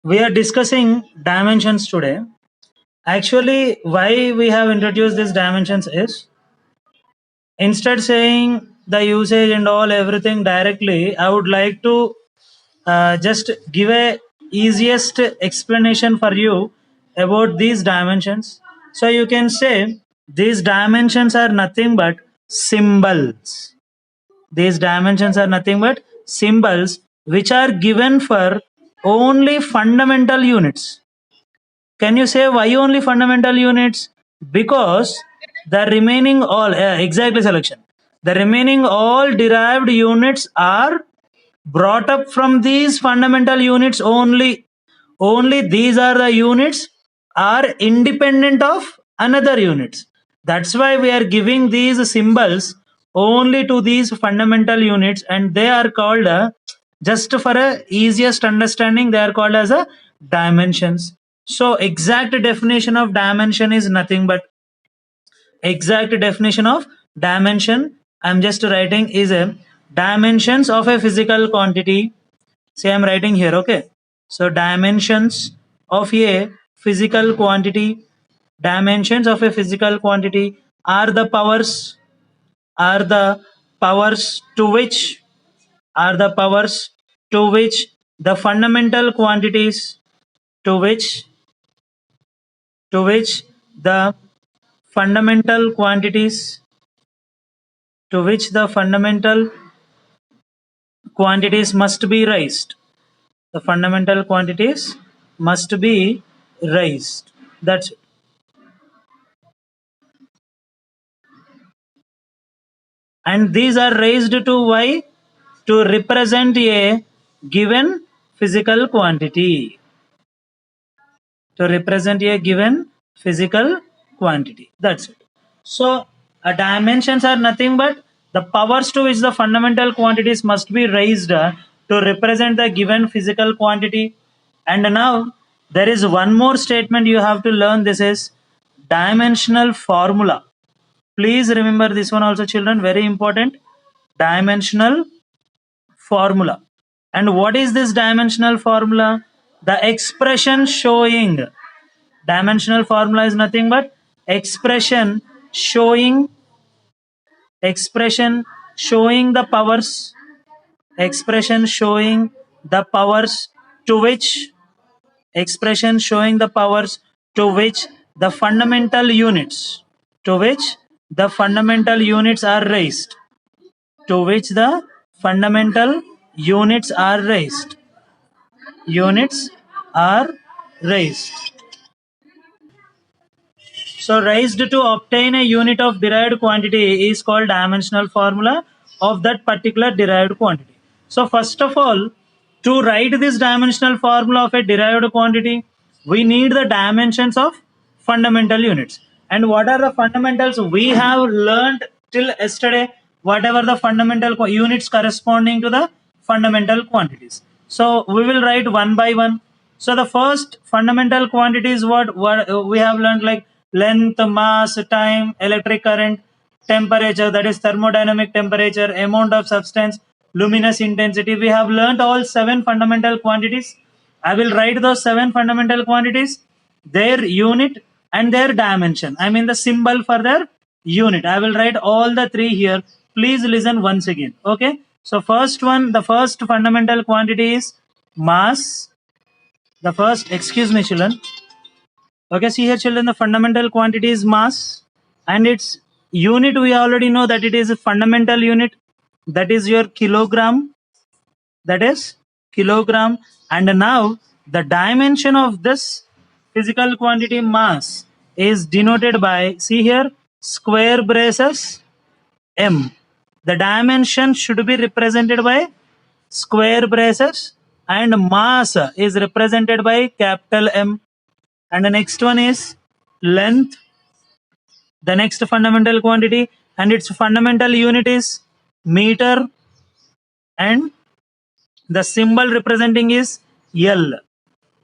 We are discussing dimensions today. Actually, why we have introduced these dimensions is instead saying the usage and all everything directly, I would like to just give a easiest explanation for you about these dimensions. So you can say these dimensions are nothing but symbols. These dimensions are nothing but symbols which are given for only fundamental units. Can you say why only fundamental units? Because the remaining all exactly selection. The remaining all derived units are brought up from these fundamental units only. Only these are the units are independent of another units. That's why we are giving these symbols only to these fundamental units, and they are called just for a easiest understanding, they are called as a dimensions. So exact definition of dimension is nothing but exact definition of dimension, I'm just writing, is a dimensions of a physical quantity. See, I'm writing here, okay? So dimensions of a physical quantity, dimensions of a physical quantity are the powers to which are the powers to which the fundamental quantities to which the fundamental quantities to which the fundamental quantities must be raised. The fundamental quantities must be raised. That's it. And these are raised to y to represent a given physical quantity. To represent a given physical quantity. That's it. So dimensions are nothing but the powers to which the fundamental quantities must be raised to represent the given physical quantity. And now there is one more statement you have to learn. This is dimensional formula. Please remember this one also, children, very important. Dimensional formula. And what is this dimensional formula? The expression showing, dimensional formula is nothing but showing expression showing the powers, expression showing the powers to which expression showing the powers to which the fundamental units to which the fundamental units are raised, to which the fundamental units are raised, units are raised. So raised to obtain a unit of derived quantity is called dimensional formula of that particular derived quantity. So first of all, to write this dimensional formula of a derived quantity, we need the dimensions of fundamental units. And what are the fundamentals we have learned till yesterday? Whatever the fundamental units corresponding to the fundamental quantities. So we will write one by one. So the first fundamental quantity is what we have learned, like length, mass, time, electric current, temperature, that is thermodynamic temperature, amount of substance, luminous intensity. We have learned all 7 fundamental quantities. I will write those 7 fundamental quantities, their unit and their dimension. I mean the symbol for their unit. I will write all the 3 here. Please listen once again. Okay. So first one, the first fundamental quantity is mass. The first, excuse me, children. Okay, see here, children, the fundamental quantity is mass, and its unit we already know that it is a fundamental unit, that is your kilogram, that is kilogram. And now the dimension of this physical quantity mass is denoted by, see here, square braces m. The dimension should be represented by square braces, and mass is represented by capital M. And the next one is length, the next fundamental quantity, and its fundamental unit is meter, and the symbol representing is L.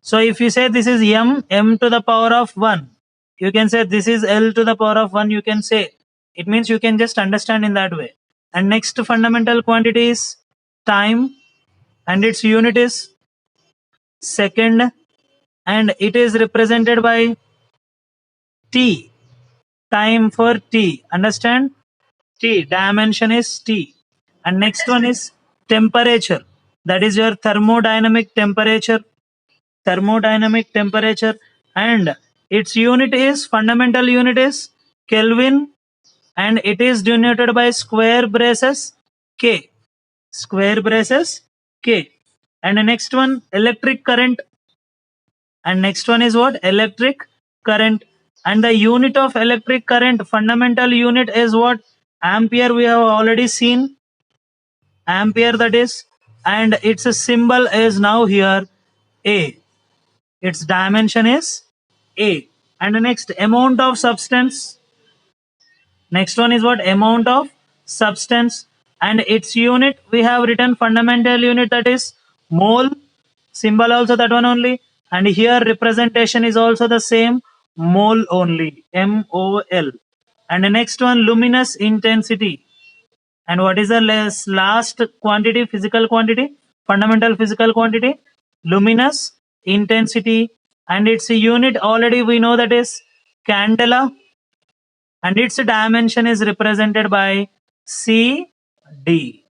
So if you say this is m to the power of 1, you can say this is L to the power of 1, you can say. It means you can just understand in that way. And next fundamental quantity is time, and its unit is second. and it is represented by t, time for t. Understand? T, dimension is t. And next one is temperature. That is your thermodynamic temperature. Thermodynamic temperature, and its unit is, fundamental unit is Kelvin, and it is denoted by square braces K. Square braces K. And the next one, electric current. And next one is what? Electric current. And the unit of electric current, fundamental unit is what? Ampere. We have already seen ampere, that is, and its symbol is now here A. Its dimension is A. And the next, amount of substance. Next one is what? Amount of substance. And its unit, we have written fundamental unit, that is mole. Symbol also that one only. And here representation is also the same, mole only, MOL. And the next one, luminous intensity. And what is the last quantity, physical quantity, fundamental physical quantity? Luminous intensity. And its unit already we know, that is candela. And its dimension is represented by CD.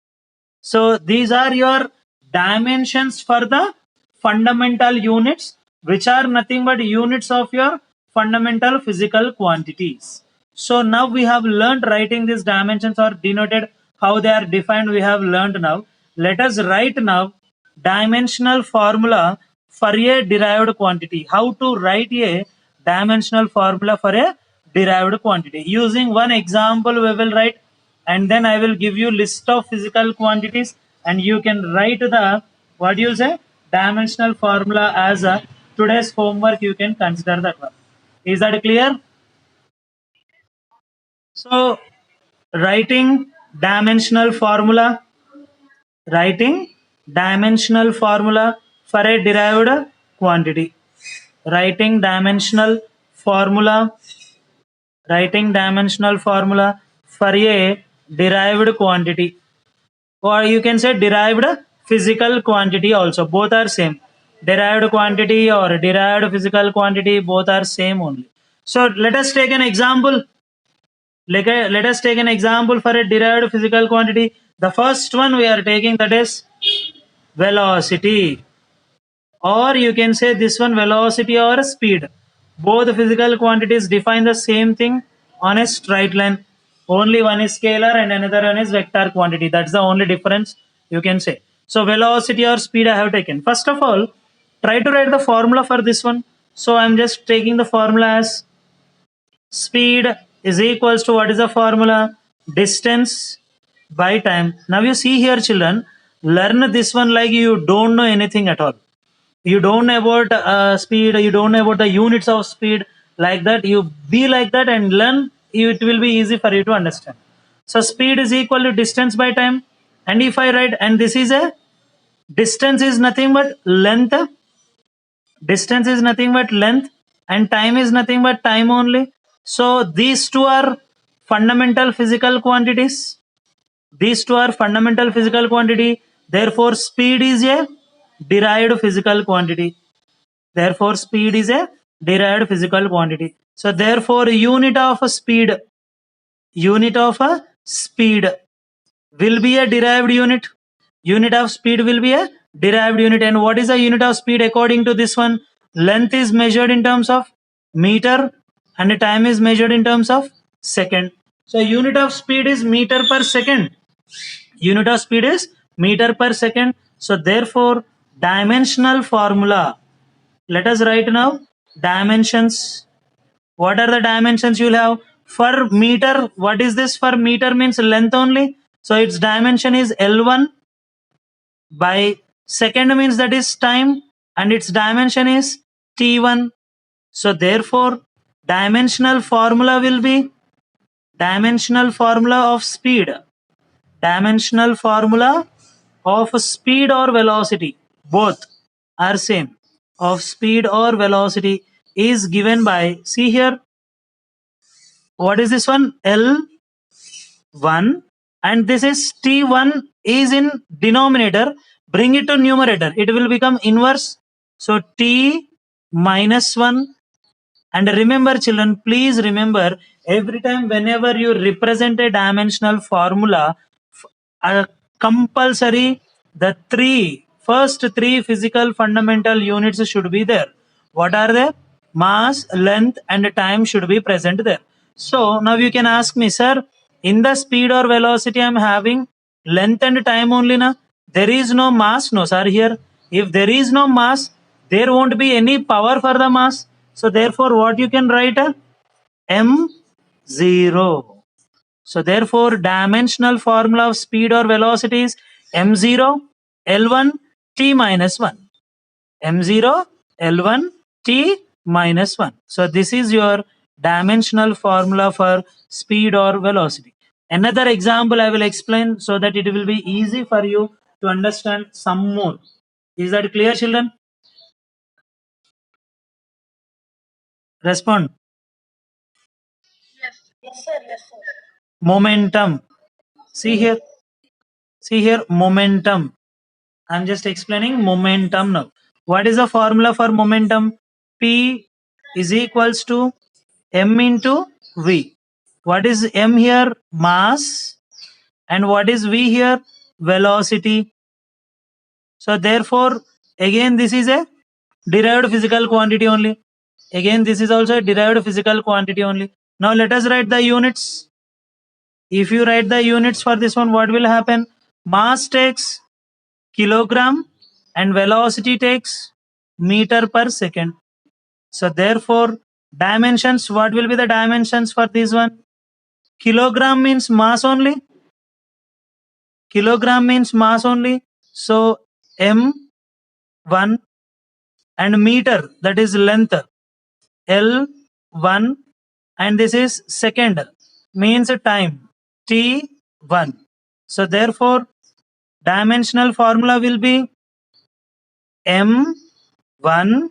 So these are your dimensions for the fundamental units, which are nothing but units of your fundamental physical quantities. So now we have learned writing these dimensions or denoted, how they are defined we have learned now. Let us write now dimensional formula for a derived quantity. How to write a dimensional formula for a derived quantity. Using one example we will write, and then I will give you list of physical quantities, and you can write the, what you say, dimensional formula as a today's homework. You can consider that one. Is that clear? So writing dimensional formula, writing dimensional formula for a derived quantity. Writing dimensional formula, writing dimensional formula for a derived quantity, or you can say derived physical quantity also. Both are same. Derived quantity or derived physical quantity, both are same only. So let us take an example. Let us take an example for a derived physical quantity. The first one we are taking, that is velocity, or you can say this one, velocity or speed. Both physical quantities define the same thing on a straight line. Only one is scalar and another one is vector quantity. That's the only difference you can say. So velocity or speed I have taken. First of all, try to write the formula for this one. So I'm just taking the formula as speed is equals to, what is the formula? Distance by time. Now you see here, children, learn this one like you don't know anything at all. You don't know about speed, you don't know about the units of speed, like that. You be like that and learn, it will be easy for you to understand. So speed is equal to distance by time. And if I write, and this is a, distance is nothing but length, distance is nothing but length, and time is nothing but time only. So these two are fundamental physical quantities. These two are fundamental physical quantity. Therefore speed is a derived physical quantity. Therefore speed is a derived physical quantity. So therefore unit of a speed, unit of a speed will be a derived unit. Unit of speed will be a derived unit. And what is the unit of speed according to this one? Length is measured in terms of meter and the time is measured in terms of second. So unit of speed is meter per second. Unit of speed is meter per second. So therefore dimensional formula, let us write now dimensions. What are the dimensions you'll have? For meter, what is this? For meter means length only. So its dimension is L1 by second means that is time, and its dimension is T1. So therefore dimensional formula will be dimensional formula of speed. Dimensional formula of speed or velocity, both are same, of speed or velocity is given by, see here, what is this one? L1, and this is T1 is in denominator, bring it to numerator, it will become inverse. So T minus 1. And remember children, please remember, every time whenever you represent a dimensional formula, compulsory the first three physical fundamental units should be there. What are they? Mass, length and time should be present there. So now you can ask me, sir, in the speed or velocity I am having length and time only na? There is no mass. No sir, here if there is no mass, there won't be any power for the mass. So therefore what you can write? M0. So therefore dimensional formula of speed or velocity is M0 L1 T minus 1. M0 L1 T minus 1. So this is your dimensional formula for speed or velocity. Another example I will explain so that it will be easy for you to understand some more. Is that clear children? Respond. Yes, sir. Yes, sir. Momentum. See here, momentum. I'm just explaining momentum now. What is the formula for momentum? P is equals to M into V. What is M here? Mass. And what is V here? Velocity. So therefore, again this is a derived physical quantity only. Again this is also a derived physical quantity only. Now let us write the units. If you write the units for this one, what will happen? Mass takes kilogram and velocity takes meter per second. So therefore dimensions, what will be the dimensions for this one? Kilogram means mass only. Kilogram means mass only. So M1 and meter, that is length, L1, and this is second means time T1. So therefore dimensional formula will be M1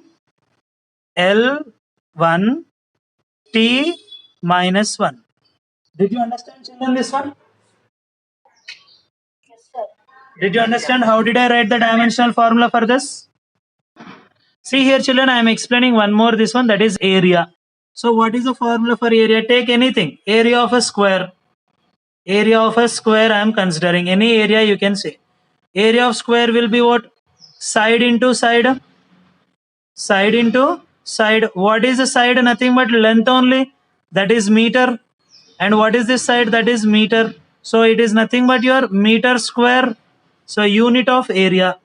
L1 T minus 1. Did you understand children this one? Yes, sir. Did you understand how did I write the dimensional formula for this? See here children, I am explaining one more this one, that is area. So what is the formula for area? Take anything. Area of a square. Area of a square I am considering. Any area you can say. Area of square will be what? Side into side. Side into side. What is the side? Nothing but length only. That is meter. And what is this side? That is meter. So it is nothing but your meter square. So unit of area.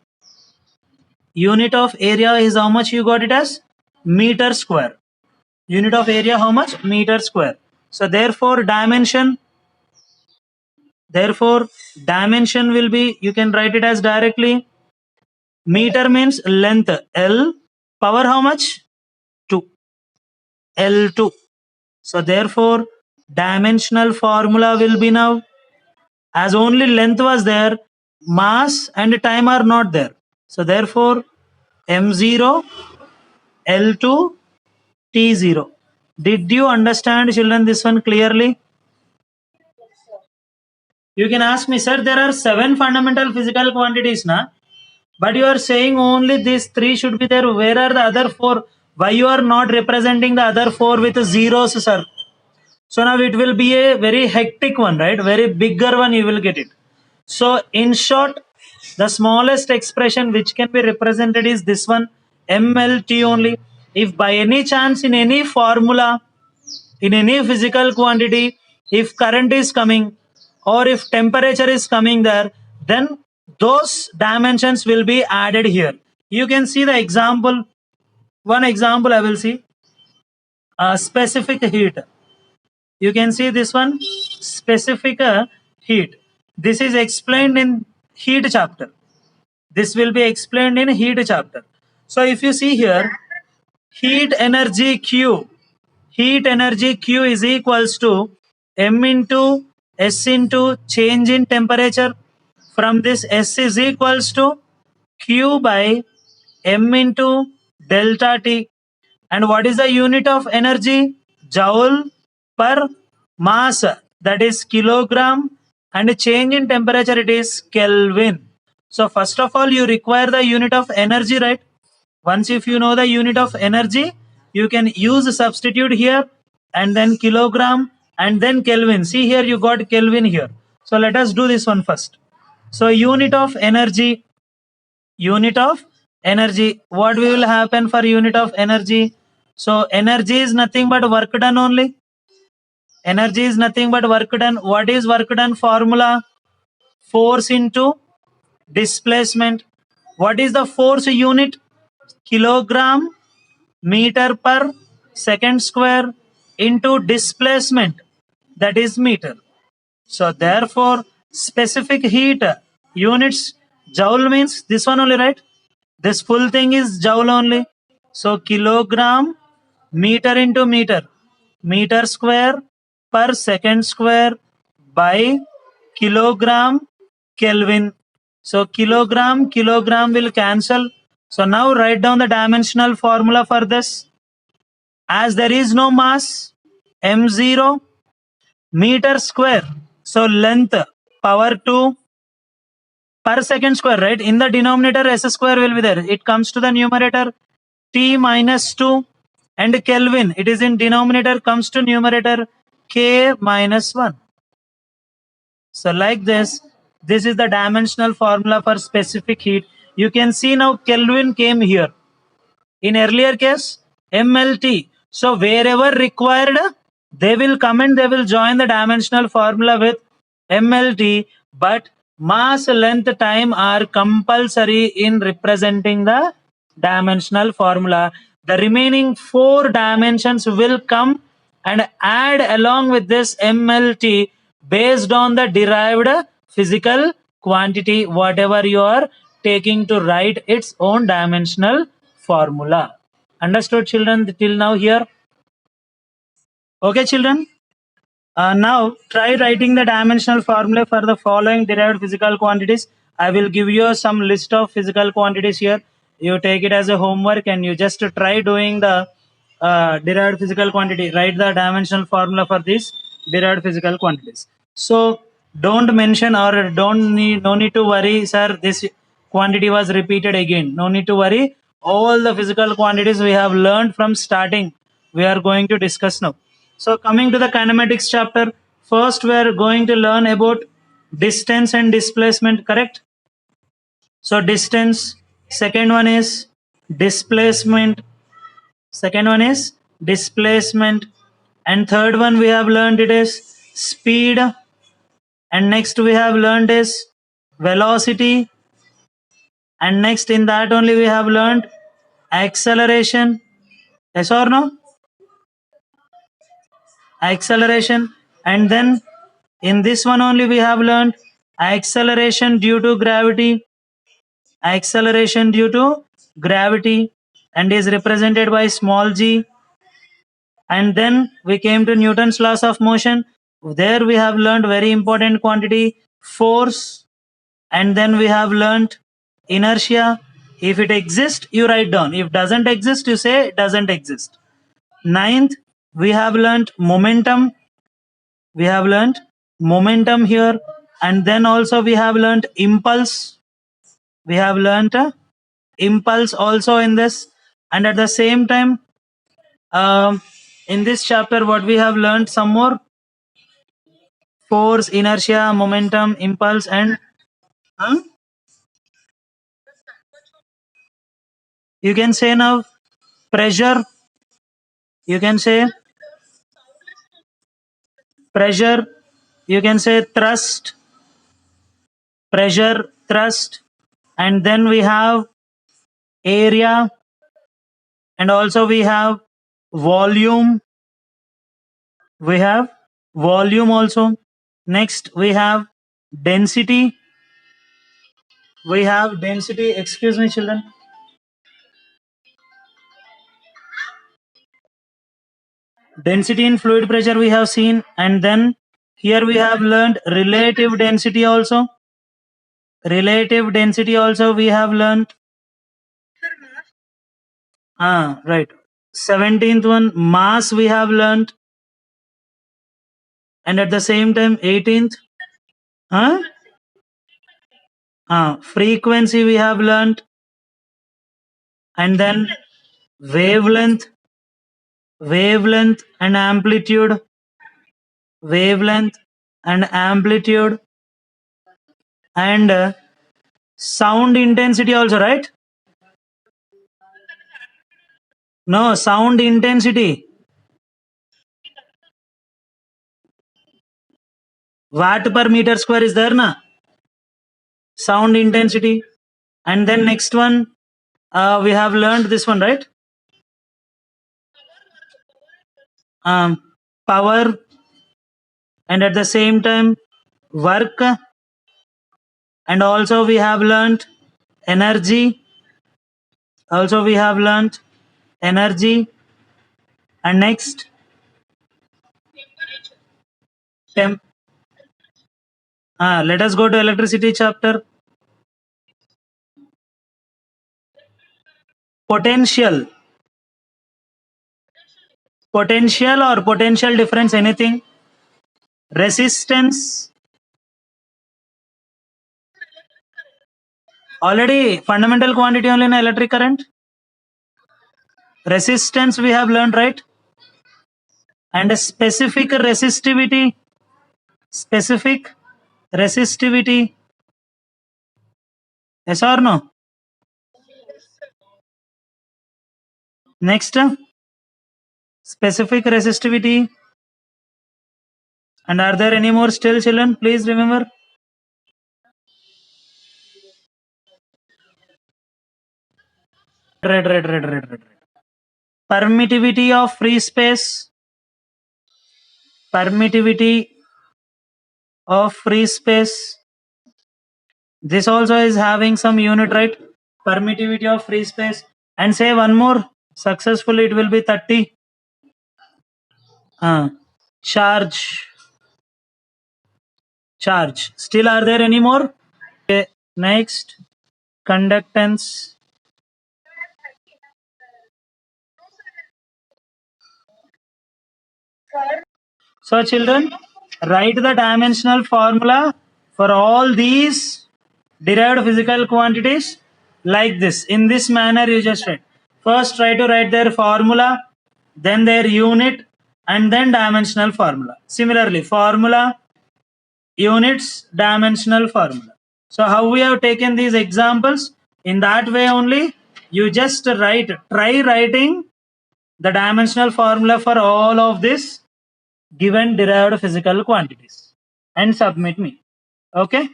Unit of area is how much you got it as? Meter square. Unit of area how much? Meter square. So therefore dimension will be, you can write it as directly, meter means length, L power how much? 2. L2. So therefore dimensional formula will be now, as only length was there, mass and time are not there. So therefore M0 L2 T0. Did you understand children this one clearly? You can ask me, sir, there are 7 fundamental physical quantities na, but you are saying only these 3 should be there. Where are the other 4? Why you are not representing the other 4 with zeros, sir? So now it will be a very hectic one, right? Very bigger one you will get it. So in short, the smallest expression which can be represented is this one, MLT only. If by any chance in any formula, in any physical quantity, if current is coming or if temperature is coming there, then those dimensions will be added here. You can see the example. One example I will see. Specific heat. You can see this one, specific heat. This is explained in heat chapter. This will be explained in heat chapter. So if you see here, heat energy Q is equals to M into S into change in temperature. From this, S is equals to Q by M into delta T. And what is the unit of energy? Joule per mass, that is kilogram, and change in temperature, it is Kelvin. So first of all you require the unit of energy, right? Once if you know the unit of energy, you can use substitute here, and then kilogram, and then Kelvin. See here, you got Kelvin here. So let us do this one first. So unit of energy, unit of energy. What will happen for unit of energy? So energy is nothing but work done only. Energy is nothing but work done. What is work done formula? Force into displacement. What is the force unit? Kilogram meter per second square into displacement, that is meter. So therefore specific heat units, joule means this one only, right? This full thing is joule only. So kilogram meter into meter, meter square per second square by kilogram Kelvin. So kilogram will cancel. So now write down the dimensional formula for this. As there is no mass, m0 meter square. So length power 2 per second square, right? In the denominator s square will be there. It comes to the numerator t minus 2, and Kelvin, it is in denominator, comes to numerator k minus 1. So like this is the dimensional formula for specific heat. You can see now Kelvin came here. In earlier case, MLT. So wherever required, they will come and they will join the dimensional formula with MLT, but mass, length, time are compulsory in representing the dimensional formula. The remaining 4 dimensions will come and add along with this MLT based on the derived physical quantity, whatever you are taking to write its own dimensional formula. Understood, children, till now here? Okay, children. Now try writing the dimensional formula for the following derived physical quantities. I will give you some list of physical quantities here. You take it as a homework and you just try doing the derived physical quantity. Write the dimensional formula for these derived physical quantities. So don't mention or no need to worry, sir, this quantity was repeated again. No need to worry. All the physical quantities we have learned from starting, we are going to discuss now. So coming to the kinematics chapter, first we are going to learn about distance and displacement, correct? So distance, second one is displacement, second one is displacement, and third one we have learned it is speed, and next we have learned is velocity, and next in that only we have learned acceleration. Yes or no? Acceleration. And then in this one only we have learned acceleration due to gravity, acceleration due to gravity, and is represented by small g. And then we came to Newton's laws of motion. There we have learned very important quantity, force, and then we have learned inertia. If it exists, you write down. If doesn't exist, you say it doesn't exist. Ninth, we have learned momentum. We have learned momentum here, and then also we have learned impulse. We have learned impulse also in this, and at the same time, in this chapter, what we have learned some more: force, inertia, momentum, impulse, and huh? You can say now pressure. You can say pressure. You can say thrust, pressure, thrust, and then we have area, and also we have volume. We have volume also. Next we have density. We have density. Excuse me, children. Density in fluid pressure we have seen, and then here we have learned relative density also. Relative density also we have learned. Right. 17th one, mass we have learned, and at the same time 18th, frequency we have learned, and then wavelength, and amplitude, and sound intensity also, right? No, sound intensity, watt per meter square is there na, sound intensity. And then next one, we have learned this one, right? Power, and at the same time work, and also we have learned energy, and next temp. Let us go to electricity chapter. Potential or potential difference, anything. Resistance, already fundamental quantity only in electric current. Resistance we have learned, right? And a specific resistivity, yes or no? Next, specific resistivity. And are there any more still, children? Please remember. Right. Permittivity of free space. This also is having some unit, right? Permittivity of free space. And say one more. Successfully it will be 30. Charge. Still are there any more? Okay. Next, conductance. So children, write the dimensional formula for all these derived physical quantities like this. In this manner you just write. First try to write their formula, then their unit, and then dimensional formula. Similarly, formula, units, dimensional formula. So how we have taken these examples, in that way only you just try writing the dimensional formula for all of this given derived physical quantities and submit me. Okay.